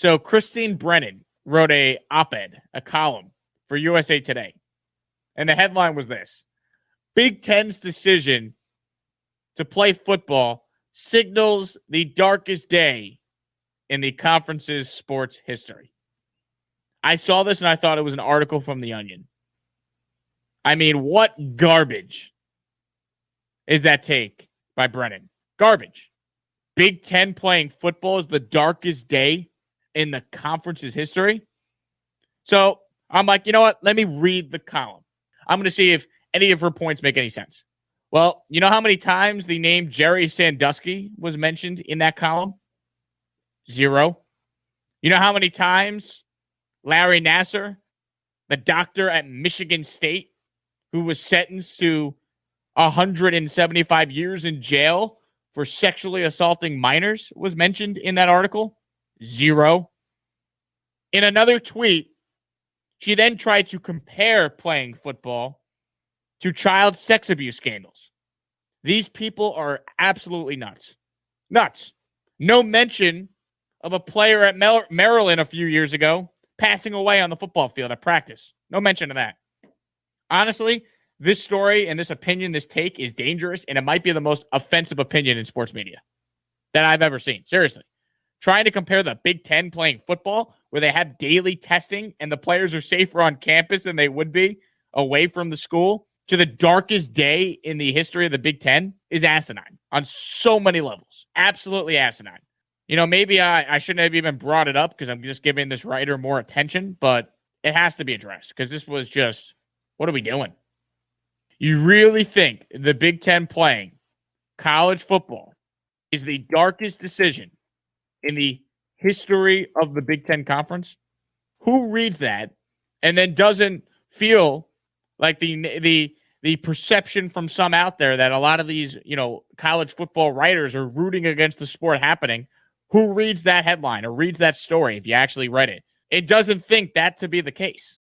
So Christine Brennan wrote a op-ed, a column for USA Today. And the headline was this: Big Ten's decision to play football signals the darkest day in the conference's sports history. I saw this and I thought it was an article from The Onion. I mean, what garbage is that take by Brennan? Garbage. Big Ten playing football is the darkest day in the conference's history. So I'm like, you know what? Let me read the column. I'm going to see if any of her points make any sense. Well, you know how many times the name Jerry Sandusky was mentioned in that column? 0. You know how many times Larry Nassar, the doctor at Michigan State, who was sentenced to 175 years in jail for sexually assaulting minors, was mentioned in that article? 0. In another tweet, she then tried to compare playing football to child sex abuse scandals. These people are absolutely nuts. Nuts. No mention of a player at Maryland a few years ago passing away on the football field at practice. No mention of that. Honestly, this story and this opinion, this take is dangerous, and it might be the most offensive opinion in sports media that I've ever seen. Seriously. Trying to compare the Big Ten playing football, where they have daily testing and the players are safer on campus than they would be away from the school, to the darkest day in the history of the Big Ten, is asinine on so many levels. Absolutely asinine. You know, maybe I shouldn't have even brought it up because I'm just giving this writer more attention, but it has to be addressed because this was just, what are we doing? You really think the Big Ten playing college football is the darkest decision in the history of the Big Ten Conference? Who reads that and then doesn't feel like the perception from some out there that a lot of these, college football writers are rooting against the sport happening? Who reads that headline or reads that story if you actually read it? It doesn't think that to be the case.